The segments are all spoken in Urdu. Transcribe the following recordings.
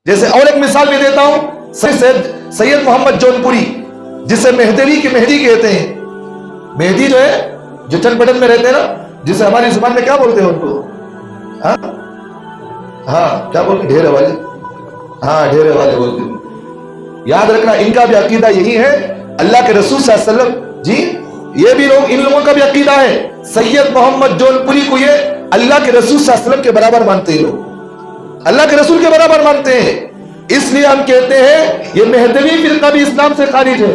جیسے اور ایک مثال بھی دیتا ہوں، سید محمد جونپوری، جسے مہدوی کی مہدی کہتے ہیں. مہدی جو ہے، جو چند بٹن میں رہتے ہیں نا، جسے ہماری زبان میں کیا بولتے ہیں ان کو؟ ہاں کیا بولتے ہیں؟ ڈھیرے والے. ہاں ڈھیرے والے بولتے ہیں. یاد رکھنا ان کا بھی عقیدہ یہی ہے. اللہ کے رسول صلی اللہ علیہ وسلم، جی یہ بھی لوگ، ان لوگوں کا بھی عقیدہ ہے. سید محمد جونپوری کو یہ اللہ کے رسول صلی اللہ علیہ وسلم کے برابر مانتے ہیں. لوگ اللہ کے رسول کے برابر مانتے ہیں. اس لیے ہم کہتے ہیں یہ مہدوی فرقہ بھی اسلام سے خارج ہے،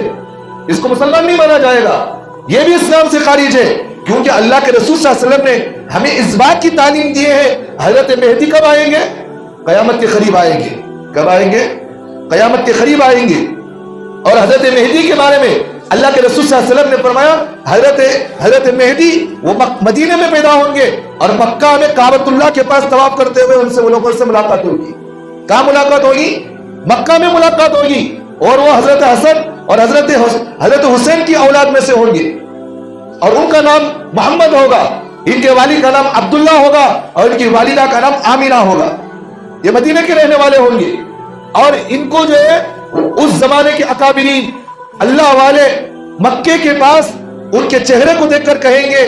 اس کو مسلمان نہیں مانا جائے گا. یہ بھی اسلام سے خارج ہے، کیونکہ اللہ کے رسول صلی اللہ علیہ وسلم نے ہمیں اس بات کی تعلیم دی ہے حضرت مہدی کب آئیں گے؟ قیامت کے قریب آئیں گے. کب آئیں گے؟ قیامت کے قریب آئیں گے. اور حضرت مہدی کے بارے میں اللہ کے رسول صلی اللہ علیہ وسلم نے فرمایا حضرت مہدی وہ مدینے میں پیدا ہوں گے اور مکہ میں کعبۃ اللہ کے پاس طواف کرتے ہوئے ان سے وہ لوگوں سے ملاقات ہوگی. کہاں ملاقات ہوگی؟ مکہ میں ملاقات ہوگی. اور وہ حضرت حسن اور حضرت حسین کی اولاد میں سے ہوں گے، اور ان کا نام محمد ہوگا، ان کے والد کا نام عبداللہ ہوگا، اور ان کی والدہ کا نام آمینہ ہوگا. یہ مدینے کے رہنے والے ہوں گے. اور ان کو جو ہے اس زمانے کے اکابرین اللہ والے مکے کے پاس ان کے چہرے کو دیکھ کر کہیں گے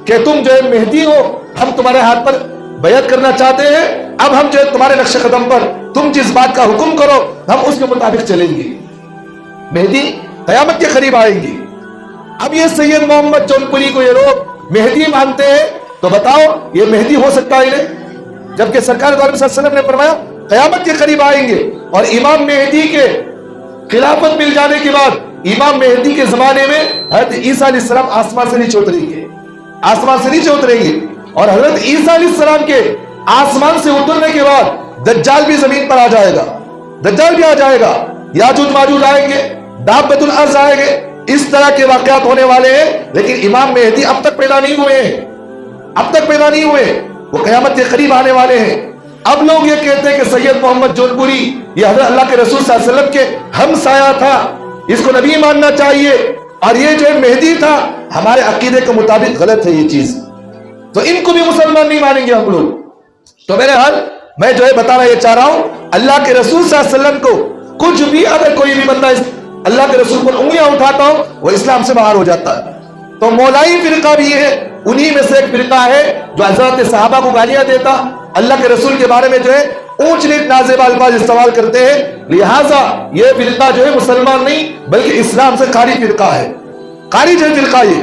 کہ تم جو ہے مہدی ہو، ہم تمہارے ہاتھ پر بیعت کرنا چاہتے ہیں. اب ہم جو ہے تمہارے نقش قدم پر تم جس بات کا حکم کرو ہم اس کے مطابق چلیں گے. مہدی قیامت کے قریب آئیں گے. اب یہ سید محمد جونپوری کو یہ لوگ مہدی مانتے ہیں، تو بتاؤ یہ مہدی ہو سکتا ہے؟ جبکہ سرکار دو عالم صلی اللہ علیہ وسلم نے فرمایا قیامت کے قریب آئیں گے. اور امام مہدی کے خلافت مل جانے کے بعد امام مہدی کے زمانے میں حضرت عیسیٰ علیہ السلام آسمان سے نیچے اتریں گے. آسمان سے نیچے اتریں گے. اور حضرت عیسیٰ علیہ السلام کے آسمان سے اترنے کے بعد دجال بھی زمین پر آ جائے گا. دجال بھی آ جائے گا. یاجوج ماجوج آئیں گے، دابۃ الارض آئیں گے. اس طرح کے واقعات ہونے والے ہیں. لیکن امام مہدی اب تک پیدا نہیں ہوئے ہیں، اب تک پیدا نہیں ہوئے. وہ قیامت کے قریب آنے والے ہیں. اب لوگ یہ کہتے ہیں کہ سید محمد جونپوری یہ حضرت اللہ کے رسول صلی اللہ علیہ وسلم کے ہمسایہ تھا، اس کو نبی ماننا چاہیے، اور یہ جو مہدی تھا ہمارے عقیدے کے مطابق غلط ہے یہ چیز، تو ان کو بھی مسلمان نہیں مانیں گے ہم لوگ. تو میرے حال میں جو ہے بتانا یہ چاہ رہا ہوں، اللہ کے رسول صلی اللہ علیہ وسلم کو کچھ بھی اگر کوئی بھی بندہ اللہ کے رسول پر انگلیاں اٹھاتا ہو وہ اسلام سے باہر ہو جاتا ہے. تو مولائی فرقہ بھی یہ ہے، انہی میں سے ایک فرقہ ہے جو حضرات صحابہ کو گالیاں دیتا، اللہ کے رسول کے بارے میں جو ہے اونچ نیچ نازیبہ الفاظ استعمال کرتے ہیں. لہٰذا یہ فرقہ جو ہے مسلمان نہیں بلکہ اسلام سے خارج فرقہ ہے، خارج ہے فرقہ یہ.